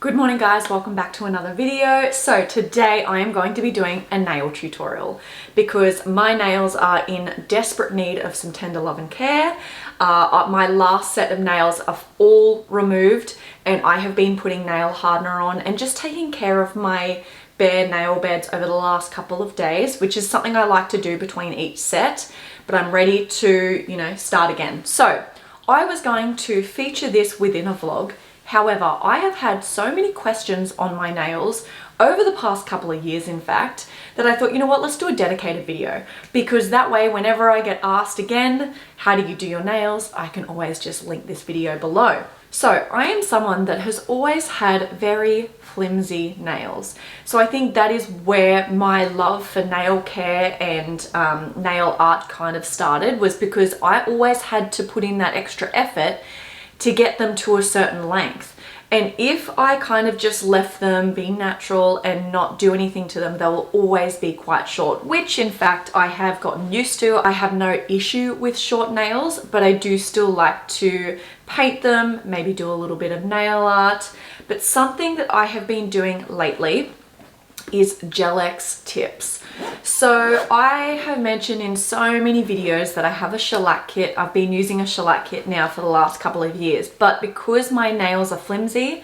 Good morning guys, welcome back to another video. So today I am going to be doing a nail tutorial because my nails are in desperate need of some tender love and care. My last set of nails are all removed and I have been putting nail hardener on and just taking care of my bare nail beds over the last couple of days, which is something I like to do between each set, but I'm ready to, start again. So I was going to feature this within a vlog. However, I have had so many questions on my nails over the past couple of years, in fact, that I thought, you know what, let's do a dedicated video, because that way, whenever I get asked again, how do you do your nails? I can always just link this video below. So I am someone that has always had very flimsy nails. So I think that is where my love for nail care and nail art kind of started, was because I always had to put in that extra effort to get them to a certain length. And if I kind of just left them be natural and not do anything to them, they will always be quite short, which in fact I have gotten used to. I have no issue with short nails, but I do still like to paint them, maybe do a little bit of nail art. But something that I have been doing lately is shellac tips. So I have mentioned in so many videos that I have a shellac kit. I've been using a shellac kit now for the last couple of years, but because my nails are flimsy,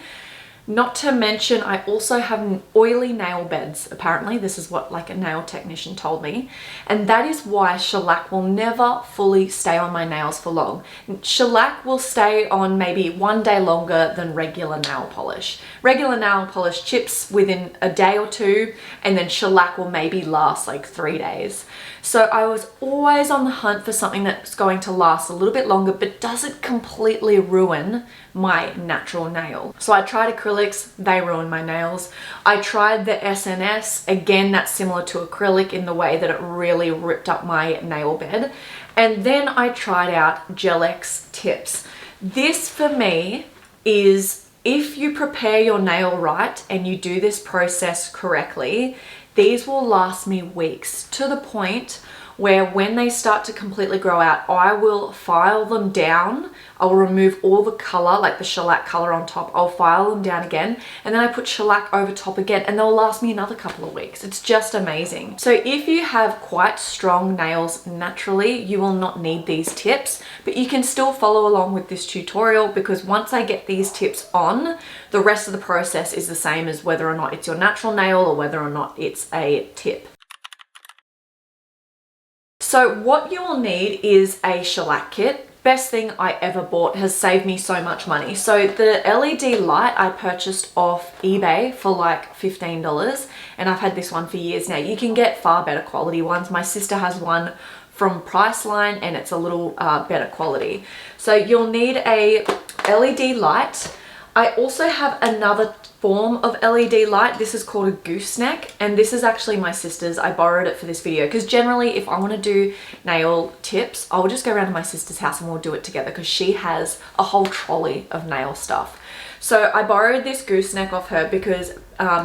not to mention I also have oily nail beds. Apparently this is what like a nail technician told me, and that is why shellac will never fully stay on my nails for long. Shellac will stay on maybe one day longer than regular nail polish. Regular nail polish chips within a day or two, and then shellac will maybe last like 3 days. So I was always on the hunt for something that's going to last a little bit longer but doesn't completely ruin my natural nail. So I tried acrylics, they ruined my nails. I tried the SNS, again that's similar to acrylic in the way that it really ripped up my nail bed. And then I tried out shellac tips. This for me is, if you prepare your nail right and you do this process correctly, these will last me weeks, to the point where when they start to completely grow out, I will file them down. I'll remove all the color, like the shellac color on top. I'll file them down again, and then I put shellac over top again, and they'll last me another couple of weeks. It's just amazing. So if you have quite strong nails naturally, you will not need these tips, but you can still follow along with this tutorial, because once I get these tips on, the rest of the process is the same as whether or not it's your natural nail or whether or not it's a tip. So what you will need is a shellac kit. Best thing I ever bought, has saved me so much money. So the LED light I purchased off eBay for like $15, and I've had this one for years now. You can get far better quality ones. My sister has one from Priceline and it's a little better quality. So you'll need a LED light. I also have another form of LED light. This is called a gooseneck, and this is actually my sister's. I borrowed it for this video because generally if I want to do nail tips, I'll just go around to my sister's house and we'll do it together, because she has a whole trolley of nail stuff. So I borrowed this gooseneck off her because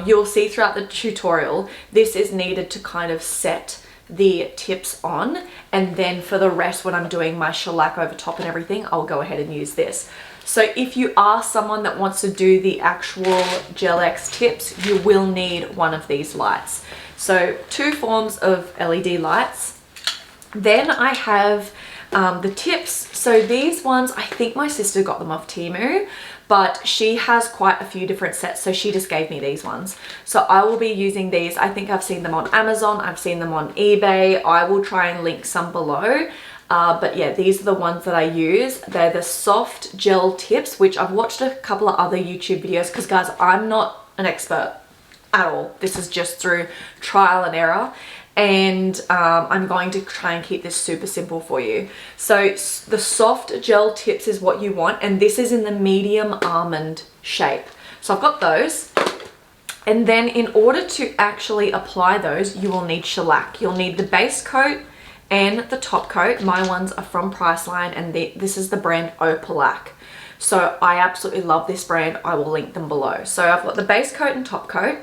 you'll see throughout the tutorial, this is needed to kind of set the tips on, and then for the rest, when I'm doing my shellac over top and everything, I'll go ahead and use this. So if you are someone that wants to do the actual shellac tips, you will need one of these lights. So 2 forms of LED lights. Then I have the tips. So these ones, I think my sister got them off Temu, but she has quite a few different sets, so she just gave me these ones. So I will be using these. I think I've seen them on Amazon, I've seen them on eBay. I will try and link some below. But yeah, these are the ones that I use. They're the soft gel tips, which I've watched a couple of other YouTube videos, because guys, I'm not an expert at all. This is just through trial and error. And I'm going to try and keep this super simple for you. So the soft gel tips is what you want, and this is in the medium almond shape. So I've got those. And then in order to actually apply those, you will need shellac. You'll need the base coat and the top coat. My ones are from Priceline, and this is the brand Opalac. So I absolutely love this brand. I will link them below. So I've got the base coat and top coat.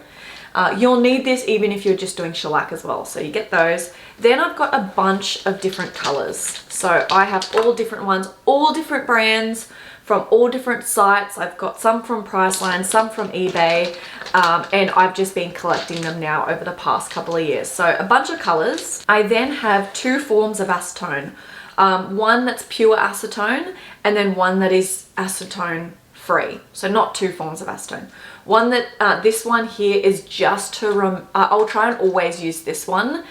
You'll need this even if you're just doing shellac as well. So you get those. Then I've got a bunch of different colors. So I have all different ones, all different brands from all different sites. I've got some from Priceline, some from eBay, and I've just been collecting them now over the past couple of years. So a bunch of colors. I then have 2 forms of acetone. One that's pure acetone and then one that is acetone free. So not 2 forms of acetone. One that, this one here is just to, I'll try and always use this one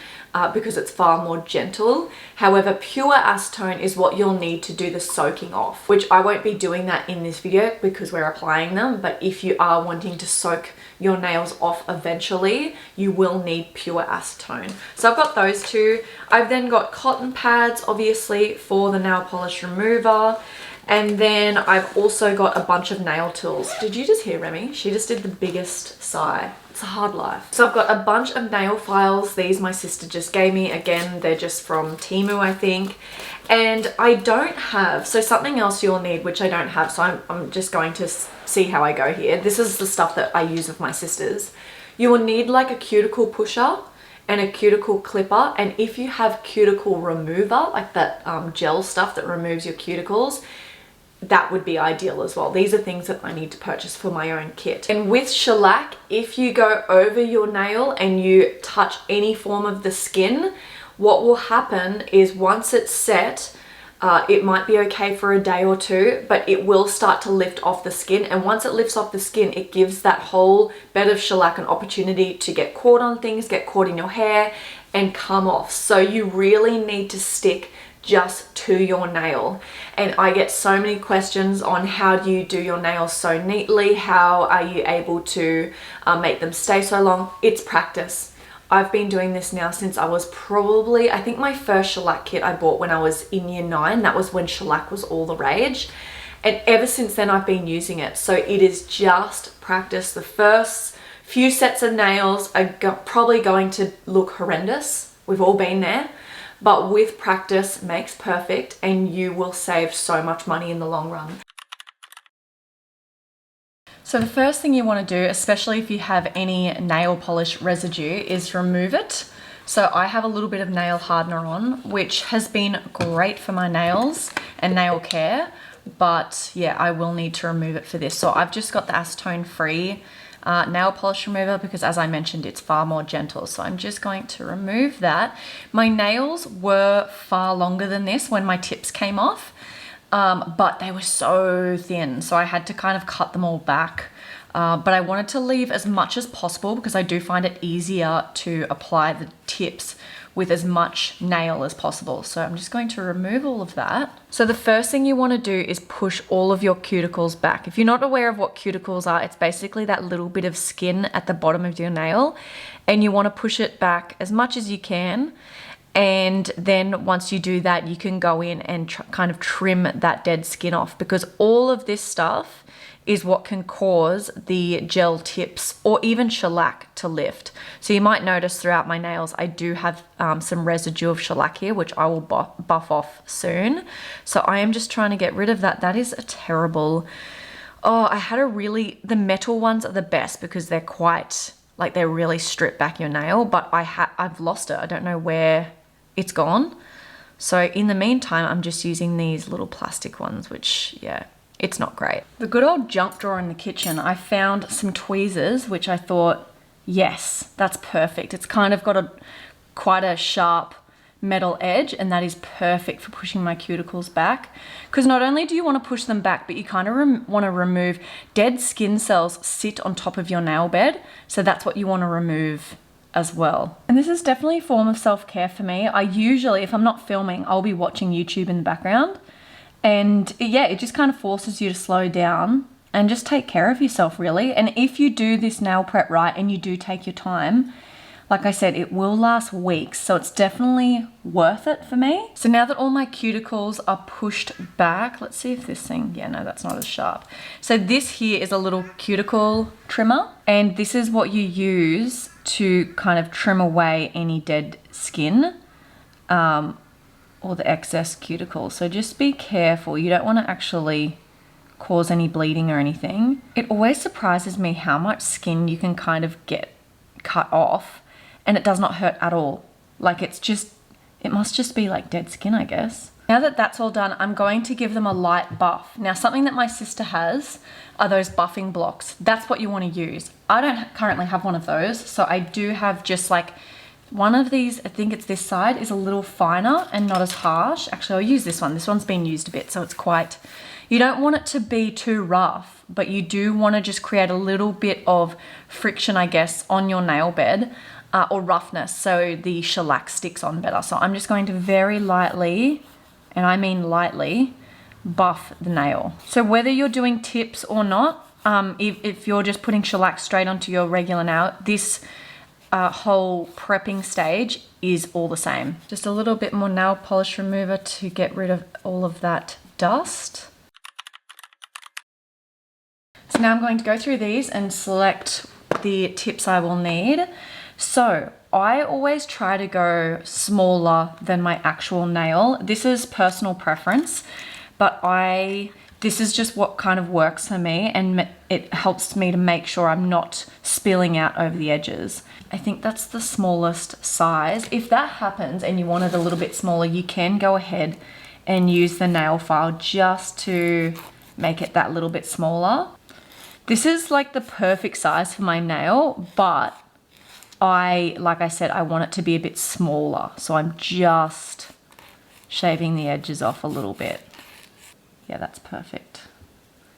because it's far more gentle. However, pure acetone is what you'll need to do the soaking off, which I won't be doing that in this video because we're applying them. But if you are wanting to soak your nails off eventually, you will need pure acetone. So I've got those 2. I've then got cotton pads, obviously, for the nail polish remover. And then I've also got a bunch of nail tools. Did you just hear Remy? She just did the biggest sigh. It's a hard life. So I've got a bunch of nail files. These my sister just gave me. Again, they're just from Temu, I think. And I don't have, so something else you'll need, which I don't have, so I'm just going to see how I go here. This is the stuff that I use with my sisters. You will need like a cuticle pusher and a cuticle clipper. And if you have cuticle remover, like that gel stuff that removes your cuticles, that would be ideal as well. These are things that I need to purchase for my own kit. And with shellac, if you go over your nail and you touch any form of the skin, what will happen is once it's set, it might be okay for a day or 2, but it will start to lift off the skin. And once it lifts off the skin, it gives that whole bed of shellac an opportunity to get caught on things, get caught in your hair and come off. So you really need to stick just to your nail. And I get so many questions on how do you do your nails so neatly? How are you able to make them stay so long? It's practice. I've been doing this now since I was probably, I think my first shellac kit I bought when I was in year 9. That was when shellac was all the rage. And ever since then I've been using it. So it is just practice. The first few sets of nails are probably going to look horrendous. We've all been there. But with practice makes perfect, and you will save so much money in the long run. So the first thing you want to do, especially if you have any nail polish residue, is remove it. So I have a little bit of nail hardener on, which has been great for my nails and nail care, but yeah, I will need to remove it for this. So I've just got the acetone free nail polish remover because, as I mentioned, it's far more gentle. So I'm just going to remove that. My nails were far longer than this when my tips came off, but they were so thin, so I had to kind of cut them all back. But I wanted to leave as much as possible because I do find it easier to apply the tips with as much nail as possible. So I'm just going to remove all of that. So the first thing you want to do is push all of your cuticles back. If you're not aware of what cuticles are, it's basically that little bit of skin at the bottom of your nail, and you want to push it back as much as you can. And then once you do that, you can go in and kind of trim that dead skin off, because all of this stuff is what can cause the gel tips or even shellac to lift. So you might notice throughout my nails, I do have some residue of shellac here, which I will buff off soon. So I am just trying to get rid of that. That is a terrible, I had the metal ones are the best because they're quite, like they really strip back your nail, but I've lost it. I don't know where it's gone. So in the meantime, I'm just using these little plastic ones, which, yeah, it's not great. The good old junk drawer in the kitchen, I found some tweezers, which I thought, yes, that's perfect. It's kind of got quite a sharp metal edge, and that is perfect for pushing my cuticles back. Because not only do you want to push them back, but you kind of want to remove dead skin cells sit on top of your nail bed. So that's what you want to remove as well. And this is definitely a form of self-care for me. I usually, if I'm not filming, I'll be watching YouTube in the background. And yeah, it just kind of forces you to slow down and just take care of yourself, really. And if you do this nail prep right and you do take your time, like I said, it will last weeks. So it's definitely worth it for me. So now that all my cuticles are pushed back, let's see if this thing, yeah, no, that's not as sharp. So this here is a little cuticle trimmer, and this is what you use to kind of trim away any dead skin. Or the excess cuticles. So just be careful. You don't want to actually cause any bleeding or anything. It always surprises me how much skin you can kind of get cut off and it does not hurt at all. Like it must just be like dead skin, I guess. Now that that's all done, I'm going to give them a light buff. Now, something that my sister has are those buffing blocks. That's what you want to use. I don't currently have one of those, so I do have just like one of these. I think it's this side is a little finer and not as harsh. Actually, I'll use this one. This one's been used a bit, so it's quite, you don't want it to be too rough, but you do want to just create a little bit of friction, I guess, on your nail bed, or roughness, so the shellac sticks on better. So I'm just going to very lightly, and I mean lightly, buff the nail. So whether you're doing tips or not, if you're just putting shellac straight onto your regular nail, this whole prepping stage is all the same. Just a little bit more nail polish remover to get rid of all of that dust. So now I'm going to go through these and select the tips I will need. So I always try to go smaller than my actual nail. This is personal preference, but this is just what kind of works for me, and it helps me to make sure I'm not spilling out over the edges. I think that's the smallest size. If that happens and you want it a little bit smaller, you can go ahead and use the nail file just to make it that little bit smaller. This is like the perfect size for my nail, but like I said, I want it to be a bit smaller. So I'm just shaving the edges off a little bit. Yeah, that's perfect.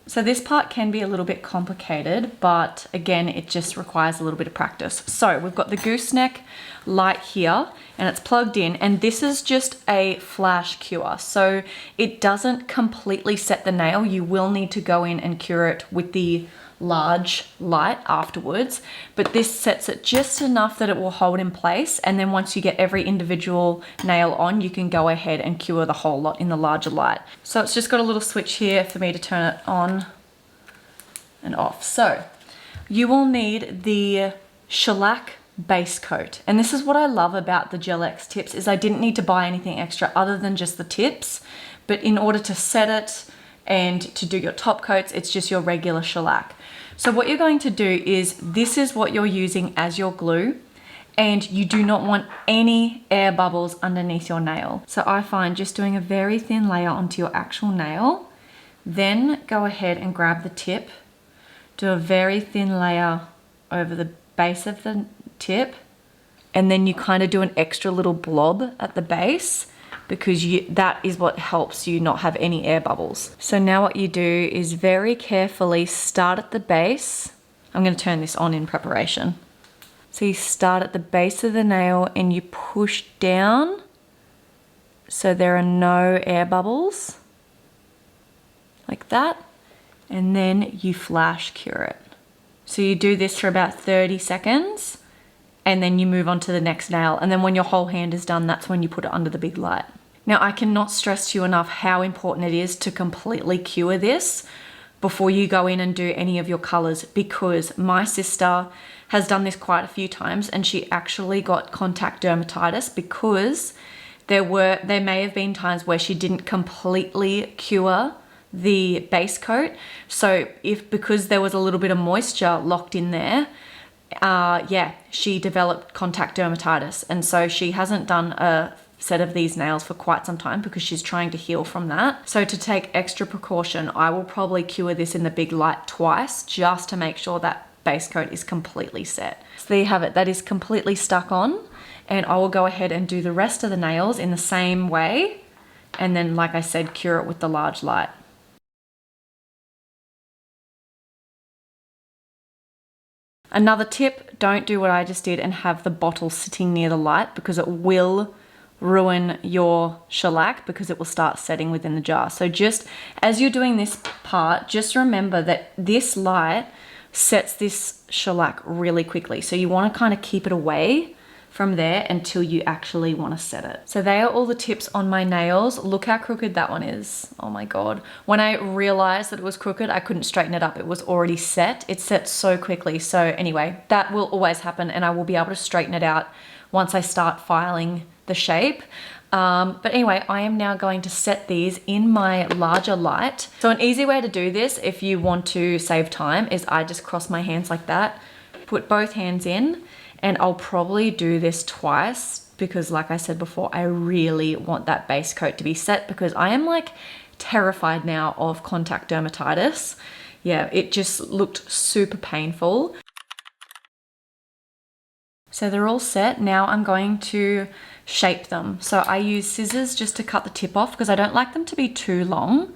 So this part can be a little bit complicated, but again, it just requires a little bit of practice. So we've got the gooseneck light here and it's plugged in, and this is just a flash cure. So it doesn't completely set the nail. You will need to go in and cure it with the large light afterwards, but this sets it just enough that it will hold in place, and then once you get every individual nail on, you can go ahead and cure the whole lot in the larger light. So it's just got a little switch here for me to turn it on and off. So you will need the shellac base coat, and this is what I love about the Gel X tips, is I didn't need to buy anything extra other than just the tips, but in order to set it and to do your top coats, it's just your regular shellac. So what you're going to do is, this is what you're using as your glue, and you do not want any air bubbles underneath your nail. So I find just doing a very thin layer onto your actual nail, then go ahead and grab the tip, do a very thin layer over the base of the tip, and then you kind of do an extra little blob at the base, because that is what helps you not have any air bubbles. So now what you do is very carefully start at the base. I'm going to turn this on in preparation. So you start at the base of the nail and you push down so there are no air bubbles, like that, and then you flash cure it. So you do this for about 30 seconds and then you move on to the next nail, and then when your whole hand is done, that's when you put it under the big light. Now, I cannot stress to you enough how important it is to completely cure this before you go in and do any of your colors, because my sister has done this quite a few times and she actually got contact dermatitis because there may have been times where she didn't completely cure the base coat. So because there was a little bit of moisture locked in there, she developed contact dermatitis, and so she hasn't done a set of these nails for quite some time because she's trying to heal from that. So to take extra precaution, I will probably cure this in the big light twice just to make sure that base coat is completely set. So there you have it, that is completely stuck on, and I will go ahead and do the rest of the nails in the same way, and then, like I said, cure it with the large light. Another tip, don't do what I just did and have the bottle sitting near the light, because it will ruin your shellac, because it will start setting within the jar. So just as you're doing this part, just remember that this light sets this shellac really quickly. So you want to kind of keep it away from there until you actually want to set it. So they are all the tips on my nails. Look how crooked that one is. Oh my God. When I realized that it was crooked, I couldn't straighten it up. It was already set. It set so quickly. So anyway, that will always happen, and I will be able to straighten it out once I start filing the shape. But anyway, I am now going to set these in my larger light. So an easy way to do this, if you want to save time, is I just cross my hands like that, put both hands in, and I'll probably do this twice because like I said before, I really want that base coat to be set because I am like terrified now of contact dermatitis. Yeah, it just looked super painful. So they're all set. Now I'm going to shape them. So I use scissors just to cut the tip off because I don't like them to be too long.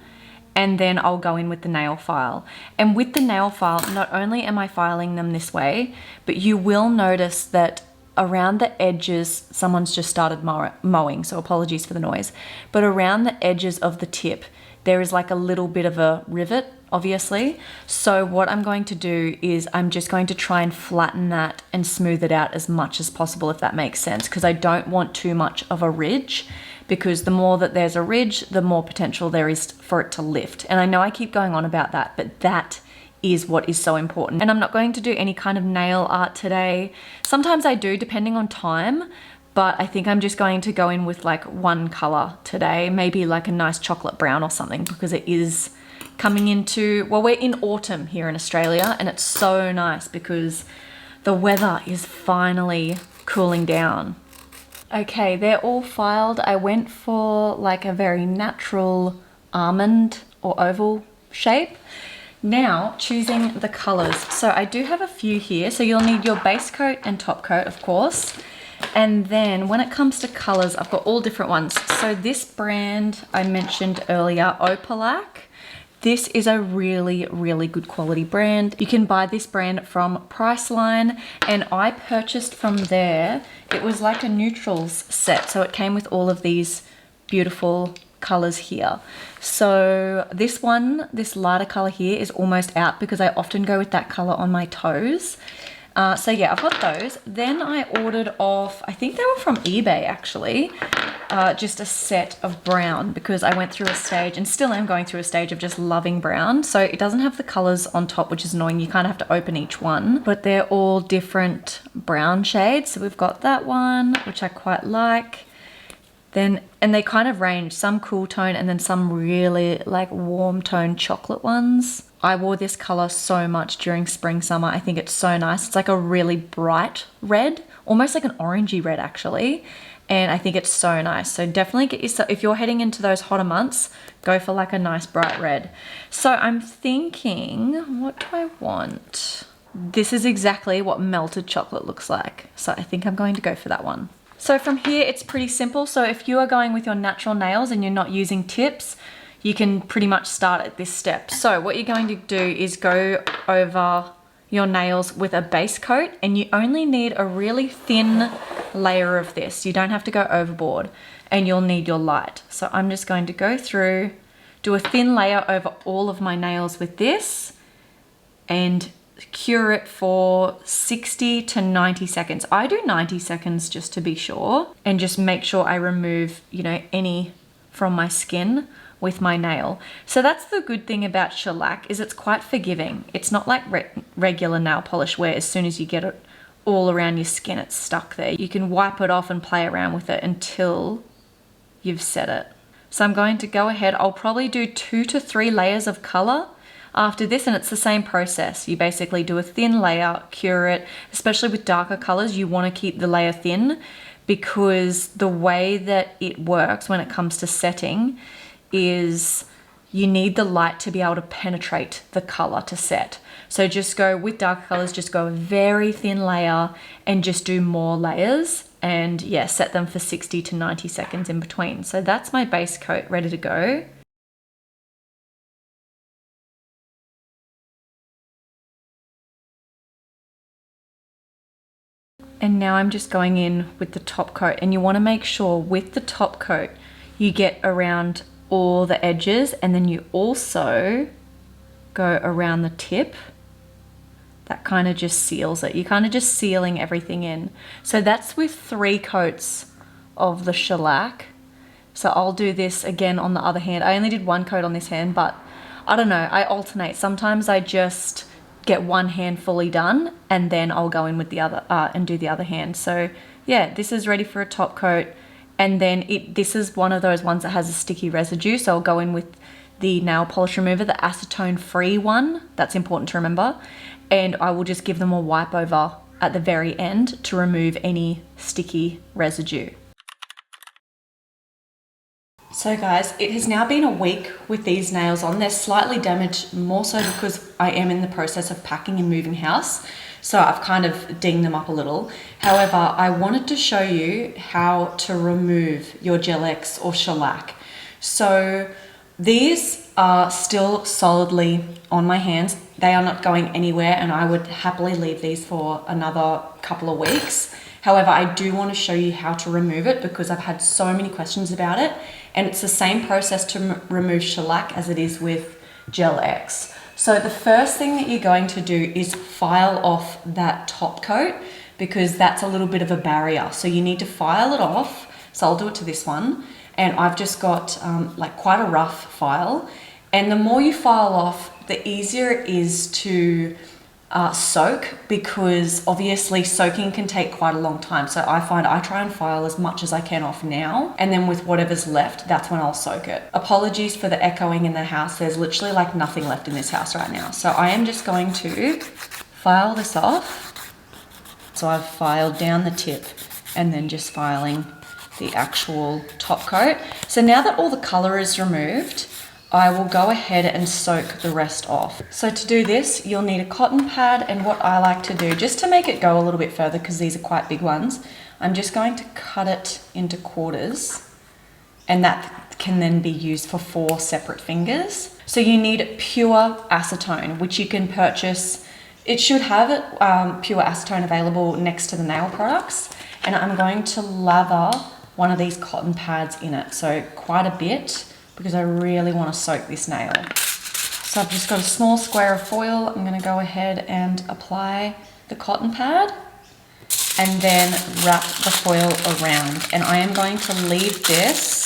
And then I'll go in with the nail file. And with the nail file, not only am I filing them this way, but you will notice that around the edges, someone's just started mowing, so apologies for the noise, but around the edges of the tip, there is like a little bit of a rivet, obviously. So what I'm going to do is I'm just going to try and flatten that and smooth it out as much as possible, if that makes sense, because I don't want too much of a ridge, because the more that there's a ridge, the more potential there is for it to lift. And I know I keep going on about that, but that is what is so important. And I'm not going to do any kind of nail art today. Sometimes I do, depending on time, but I think I'm just going to go in with like one color today, maybe like a nice chocolate brown or something, because it is coming into, well, we're in autumn here in Australia, and it's so nice because the weather is finally cooling down. Okay, they're all filed. I went for like a very natural almond or oval shape. Now, choosing the colors. So I do have a few here. So you'll need your base coat and top coat, of course. And then when it comes to colors, I've got all different ones. So this brand I mentioned earlier, Opalac, this is a really, really good quality brand. You can buy this brand from Priceline, and I purchased from there. It was like a neutrals set. So it came with all of these beautiful colors here. So this one, this lighter color here is almost out because I often go with that color on my toes. So yeah, I've got those. Then I ordered off, I think they were from eBay actually, just a set of brown because I went through a stage and still am going through a stage of just loving brown. So it doesn't have the colors on top, which is annoying. You kind of have to open each one, but they're all different brown shades. So we've got that one, which I quite like. Then, and they kind of range, some cool tone and then some really like warm tone chocolate ones. I wore this color so much during spring, summer. I think it's so nice. It's like a really bright red, almost like an orangey red actually. And I think it's so nice. So definitely get yourself, if you're heading into those hotter months, go for like a nice bright red. So I'm thinking, what do I want? This is exactly what melted chocolate looks like. So I think I'm going to go for that one. So from here, it's pretty simple. So if you are going with your natural nails and you're not using tips, you can pretty much start at this step. So what you're going to do is go over your nails with a base coat, and you only need a really thin layer of this. You don't have to go overboard, and you'll need your light. So I'm just going to go through, do a thin layer over all of my nails with this, and cure it for 60 to 90 seconds. I do 90 seconds just to be sure, and just make sure I remove, you know, any from my skin with my nail. So that's the good thing about shellac, is it's quite forgiving. It's not like regular nail polish where as soon as you get it all around your skin, it's stuck there. You can wipe it off and play around with it until you've set it. So I'm going to go ahead. I'll probably do 2 to 3 layers of color after this, and it's the same process. You basically do a thin layer, cure it, especially with darker colors. You want to keep the layer thin because the way that it works when it comes to setting is you need the light to be able to penetrate the color to set. So just go with darker colors, just go a very thin layer and just do more layers, and yeah, set them for 60 to 90 seconds in between. So that's my base coat ready to go. And now I'm just going in with the top coat, and you want to make sure with the top coat you get around all the edges, and then you also go around the tip. That kind of just seals it. You're kind of just sealing everything in. So that's with 3 coats of the shellac. So I'll do this again on the other hand. I only did 1 coat on this hand, but I don't know, I alternate. Sometimes I just get one hand fully done and then I'll go in with the other and do the other hand. So yeah, this is ready for a top coat. And then this is one of those ones that has a sticky residue. So I'll go in with the nail polish remover, the acetone free one. That's important to remember. And I will just give them a wipe over at the very end to remove any sticky residue. So guys, it has now been a week with these nails on. They're slightly damaged, more so because I am in the process of packing and moving house. So I've kind of dinged them up a little. However, I wanted to show you how to remove your Gel-X or shellac. So these are still solidly on my hands. They are not going anywhere, and I would happily leave these for another couple of weeks. However, I do want to show you how to remove it because I've had so many questions about it, and it's the same process to remove shellac as it is with Gel-X. So the first thing that you're going to do is file off that top coat because that's a little bit of a barrier. So you need to file it off. So I'll do it to this one. And I've just got like quite a rough file. And the more you file off, the easier it is to soak, because obviously soaking can take quite a long time. So I find I try and file as much as I can off now, and then with whatever's left, that's when I'll soak it. Apologies for the echoing in the house. There's literally like nothing left in this house right now. So I am just going to file this off. So I've filed down the tip and then just filing the actual top coat. So now that all the color is removed, I will go ahead and soak the rest off. So to do this, you'll need a cotton pad, and what I like to do, just to make it go a little bit further, because these are quite big ones, I'm just going to cut it into quarters, and that can then be used for 4 separate fingers. So you need pure acetone, which you can purchase. It should have pure acetone available next to the nail products, and I'm going to lather one of these cotton pads in it, so quite a bit, because I really want to soak this nail. So I've just got a small square of foil. I'm going to go ahead and apply the cotton pad and then wrap the foil around. And I am going to leave this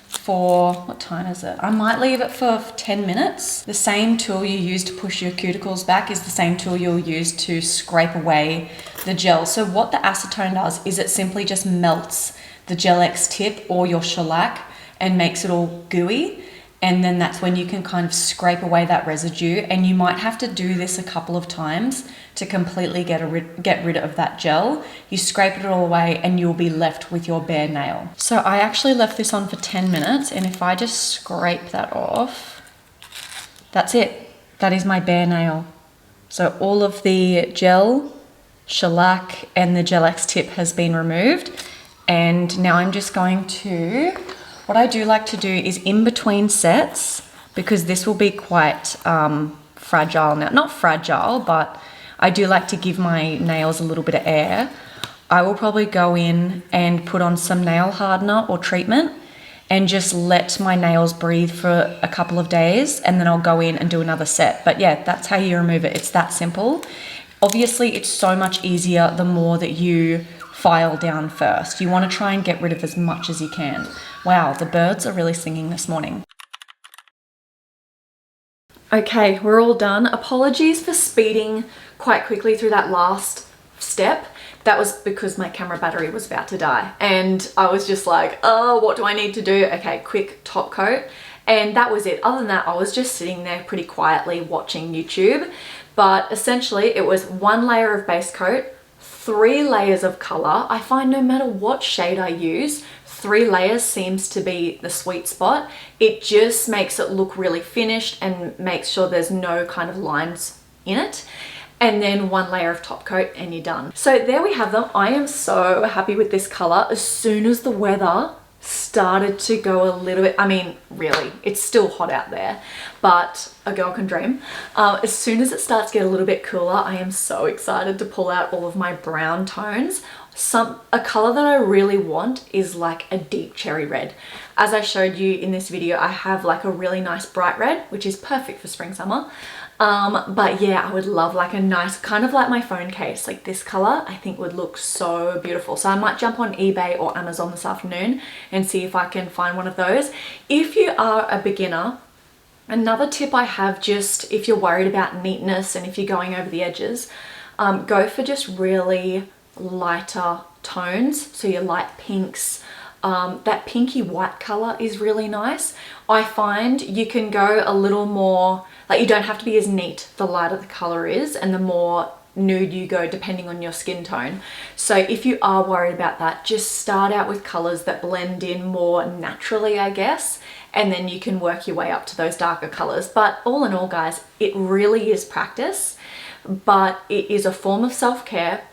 for, what time is it? I might leave it for 10 minutes. The same tool you use to push your cuticles back is the same tool you'll use to scrape away the gel. So what the acetone does is it simply just melts the Gel-X tip or your shellac and makes it all gooey, and then that's when you can kind of scrape away that residue. And you might have to do this a couple of times to completely get rid of that gel. You scrape it all away and you'll be left with your bare nail. So I actually left this on for 10 minutes, and if I just scrape that off, that's it. That is my bare nail. So all of the gel, shellac, and the Gel-X tip has been removed. And now I'm just going to, what I do like to do is in between sets, because this will be quite fragile now. Not fragile, but I do like to give my nails a little bit of air. I will probably go in and put on some nail hardener or treatment and just let my nails breathe for a couple of days, and then I'll go in and do another set. But yeah, that's how you remove it. It's that simple. Obviously, it's so much easier the more that you file down first. You want to try and get rid of as much as you can. Wow, the birds are really singing this morning. Okay, we're all done. Apologies for speeding quite quickly through that last step. That was because my camera battery was about to die, and I was just like, oh, what do I need to do? Okay, quick top coat. And that was it. Other than that, I was just sitting there pretty quietly watching YouTube. But essentially, it was 1 layer of base coat, 3 layers of color. I find no matter what shade I use, 3 layers seems to be the sweet spot. It just makes it look really finished and makes sure there's no kind of lines in it. And then 1 layer of top coat and you're done. So there we have them. I am so happy with this color. As soon as the weather started to go a little bit, I mean, really, it's still hot out there, but a girl can dream. As soon as it starts to get a little bit cooler, I am so excited to pull out all of my brown tones. A color that I really want is like a deep cherry red. As I showed you in this video, I have like a really nice bright red, which is perfect for spring, summer. But yeah, I would love like a nice, kind of like my phone case, like this color, I think would look so beautiful. So I might jump on eBay or Amazon this afternoon and see if I can find one of those. If you are a beginner, another tip I have, just if you're worried about neatness and if you're going over the edges, go for just really lighter tones. So your light pinks, that pinky white color is really nice. I find you can go a little more, like you don't have to be as neat the lighter the color is and the more nude you go depending on your skin tone. So if you are worried about that, just start out with colors that blend in more naturally, I guess, and then you can work your way up to those darker colors. But all in all, guys, it really is practice, but it is a form of self-care.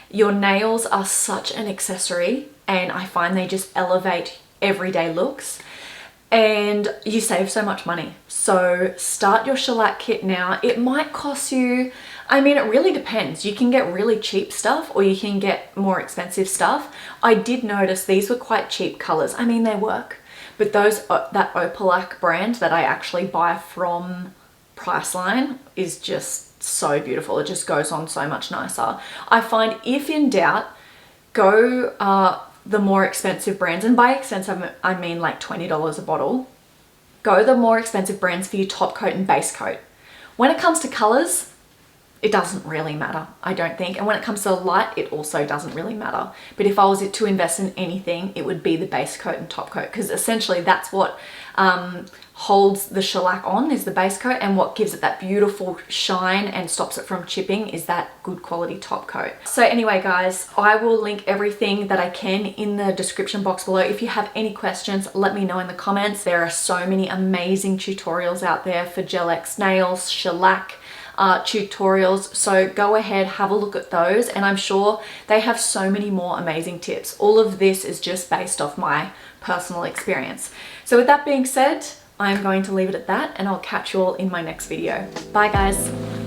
Your nails are such an accessory, and I find they just elevate everyday looks, and you save so much money. So start your shellac kit now. It might cost you, I mean, it really depends. You can get really cheap stuff or you can get more expensive stuff. I did notice these were quite cheap colors. I mean, they work, but that Opalac brand that I actually buy from Priceline is just so beautiful. It just goes on so much nicer. I find if in doubt, go the more expensive brands, and by expensive I mean like $20 a bottle. Go the more expensive brands for your top coat and base coat. When it comes to colors, it doesn't really matter, I don't think. And when it comes to light, it also doesn't really matter. But if I was to invest in anything, it would be the base coat and top coat, because essentially that's what holds the shellac on, is the base coat, and what gives it that beautiful shine and stops it from chipping is that good quality top coat. So anyway, guys, I will link everything that I can in the description box below. If you have any questions, let me know in the comments. There are so many amazing tutorials out there for Gel X nails, shellac, tutorials, so go ahead, have a look at those, and I'm sure they have so many more amazing tips. All of this is just based off my personal experience. So with that being said, I'm going to leave it at that, and I'll catch you all in my next video. Bye guys.